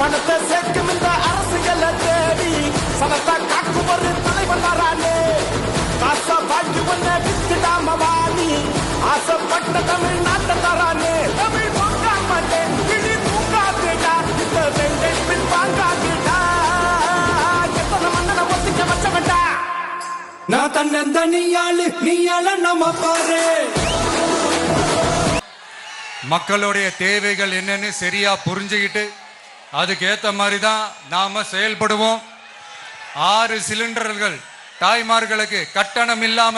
பணத்தை சேர்க்கும் இந்த அரசியலை தேடி சனத்தை காக்கும் ஒரு தலைவன் வரானே. காசை வாங்கி ஒன்ன வித்துடாம வாணி ஆசைப்பட்ட தமிழ்நாட்டை தரானே. தமிழ் பொங்கா மாட்டேன் இடி தூங்காதேடா, இந்த வெங்கை பின் வாங்காதேடா. எத்தனை மன்னனை ஒத்திக்க வச்சவன்டா நான் தன்னந்தனியாளு, நீயால நம்ம பாரு. மக்களுடைய தேவைகள் என்னன்னு சரியா புரிஞ்சுக்கிட்டு அதுக்கு ஏத்த மாதிரி தான் நாம செயல்படுவோம். 6 சிலிண்டர்கள் தாய்மார்களுக்கு கட்டணம் இல்லாம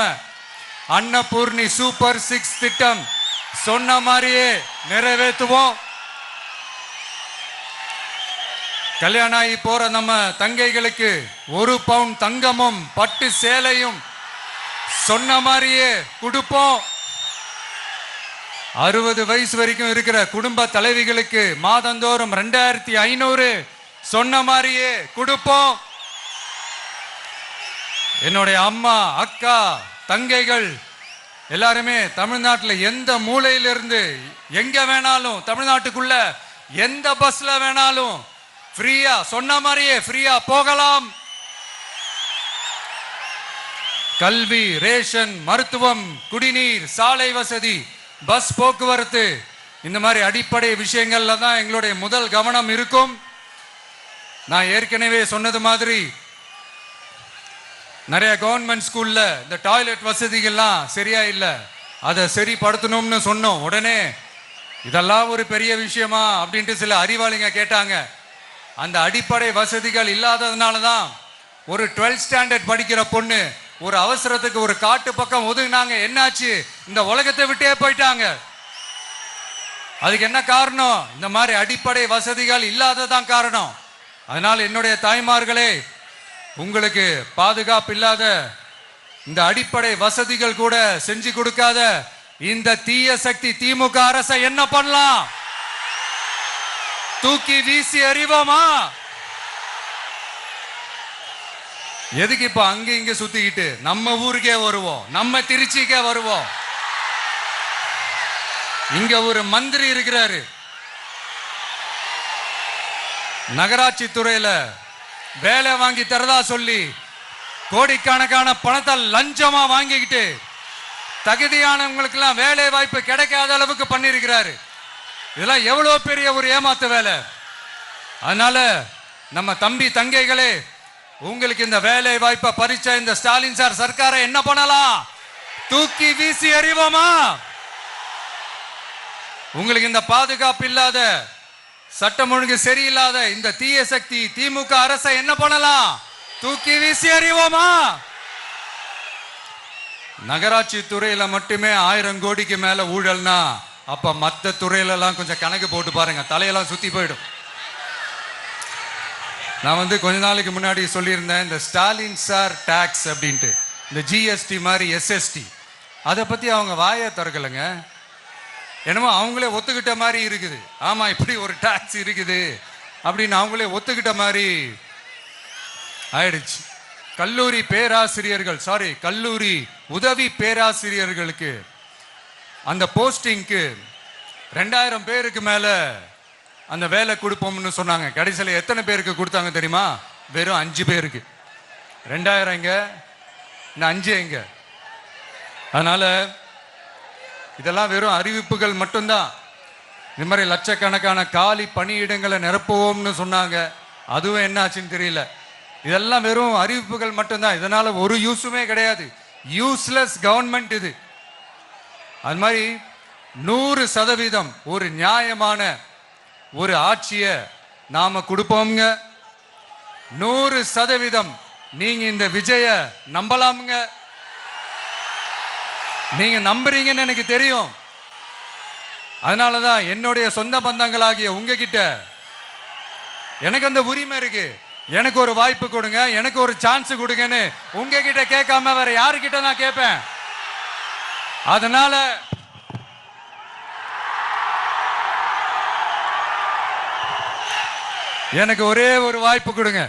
அன்னபூர்ணி சூப்பர் 6 திட்டம் சொன்ன மாதிரியே நிறைவேற்றுவோம். கல்யாணம் ஆகி போற நம்ம தங்கைகளுக்கு 1 பவுன் தங்கமும் பட்டு சேலையும் சொன்ன மாதிரியே கொடுப்போம். 60 வயசு வரைக்கும் இருக்கிற குடும்ப தலைவிகளுக்கு மாதந்தோறும் 2500 சொன்ன மாதிரியே கொடுப்போம். என்னுடைய அம்மா, அக்கா, தங்கைகள் எல்லாருமே தமிழ்நாட்டில் எந்த மூலையிலிருந்து எங்க வேணாலும், தமிழ்நாட்டுக்குள்ள எந்த பஸ்ல வேணாலும் ஃப்ரீயா சொன்ன மாதிரியே ஃப்ரீயா போகலாம். கல்வி, ரேஷன், மருத்துவம், குடிநீர், சாலை வசதி, பஸ் போக்குவரத்து, இந்த மாதிரி அடிப்படை விஷயங்கள்ல தான் எங்களுடைய முதல் கவனம் இருக்கும். நான் ஏற்கனவே சொன்னது மாதிரி நிறைய கவர்மெண்ட் ஸ்கூல்ல இந்த டாய்லெட் வசதிகள்லாம் சரியா இல்லை, அதை சரிப்படுத்தணும்னு சொன்னோம். உடனே இதெல்லாம் ஒரு பெரிய விஷயமா அப்படின்ட்டு சில அறிவாளிங்க கேட்டாங்க. அந்த அடிப்படை வசதிகள் இல்லாததுனால தான் ஒரு 12th ஸ்டாண்டர்ட் படிக்கிற பொண்ணு ஒரு அவசரத்துக்கு ஒரு காட்டு பக்கம் ஒதுங்கினாங்க. என்னாச்சு? இந்த உலகத்தை விட்டே போயிட்டாங்க. அதுக்கு என்ன காரணம்? இந்த மாதிரி அடிப்படை வசதிகள் இல்லாததான் காரணம். அதனால் என்னுடைய தாய்மார்களே, உங்களுக்கு பாதுகாப்பு இல்லாத இந்த அடிப்படை வசதிகள் கூட செஞ்சு கொடுக்காத இந்த தீய சக்தி திமுக அரசை என்ன பண்ணலாம்? தூக்கி வீசி அறிவோமா? எதுக்கு இப்ப அங்க இங்க சுத்திக்கிட்டு நம்ம ஊருக்கே வருவோம், நம்ம திருச்சிக்கே வருவோம். இங்க ஒரு மந்திரி இருக்கிறாரு, நகராட்சி துறையில வேலை வாங்கி தரதா சொல்லி கோடிக்கணக்கான பணத்தை லஞ்சமா வாங்கிக்கிட்டு தகுதியானவங்களுக்கு எல்லாம் வேலை வாய்ப்பு கிடைக்காத அளவுக்கு பண்ணிருக்கிறாரு. இதெல்லாம் எவ்வளவு பெரிய ஒரு ஏமாத்து வேலை. அதனால நம்ம தம்பி தங்கைகளே, உங்களுக்கு இந்த வேலை வாய்ப்பை பறிச்ச இந்த ஸ்டாலின் சார் சர்க்காரை என்ன பண்ணலாம்? தூக்கி வீசி எறிவோமா? உங்களுக்கு இந்த பாதுகாப்பு இல்லாத, சட்டம் ஒழுங்கு சரியில்லாத இந்த தீய சக்தி திமுக அரசை என்ன பண்ணலாம்? தூக்கி வீசி எறிவோமா? நகராட்சி துறையில மட்டுமே 1000 கோடிக்கு மேல ஊழல்னா அப்ப மற்ற துறையில எல்லாம் கொஞ்சம் கணக்கு போட்டு பாருங்க, தலையெல்லாம் சுத்தி போயிடும். நான் கொஞ்ச நாளைக்கு முன்னாடி சொல்லியிருந்தேன், இந்த ஸ்டாலின் சார் டாக்ஸ் அப்படின்ட்டு, இந்த ஜிஎஸ்டி மாதிரி எஸ்எஸ்டி, அதை பத்தி அவங்க வாயை திறக்கலைங்க. என்னமோ அவங்களே ஒத்துக்கிட்ட மாதிரி இருக்குது. ஆமா, இப்படி ஒரு டாக்ஸ் இருக்குது அப்படின்னு அவங்களே ஒத்துக்கிட்ட மாதிரி ஆயிடுச்சு. கல்லூரி பேராசிரியர்கள், கல்லூரி உதவி பேராசிரியர்களுக்கு அந்த போஸ்டிங்க்கு 2000 பேருக்கு மேல அந்த வேலை கொடுப்போம்னு சொன்னாங்க. கடைசியில் எத்தனை பேருக்கு கொடுத்தாங்க தெரியுமா? வெறும் 5 பேருக்கு. 2000 எங்க, இந்த 5 எங்க? அதனால இதெல்லாம் வெறும் அறிவிப்புகள் மட்டும்தான். இந்த மாதிரி லட்சக்கணக்கான காலி பணியிடங்களை நிரப்புவோம்னு சொன்னாங்க, அதுவும் என்ன ஆச்சுன்னு தெரியல. இதெல்லாம் வெறும் அறிவிப்புகள் மட்டும்தான். இதனால ஒரு யூஸுமே கிடையாது. யூஸ்லெஸ் கவர்மெண்ட் இது. அது மாதிரி 100% ஒரு நியாயமான ஒரு ஆட்சியை நாம கொடுப்போம்ங்க. 100% நீங்க இந்த விஜய நம்பலாமுங்க. நீங்க நம்புறீங்கன்னு எனக்கு தெரியும். அதனாலதான் என்னுடைய சொந்த பந்தங்களாகிய உங்ககிட்ட எனக்கு அந்த உரிமை இருக்கு. எனக்கு ஒரு வாய்ப்பு கொடுங்க, எனக்கு ஒரு சான்ஸ் கொடுங்கன்னு உங்ககிட்ட கேட்காம வேற யாருக்கிட்ட நான் கேட்பேன்? அதனால எனக்கு ஒரே ஒரு வாய்ப்பு கொடுங்க.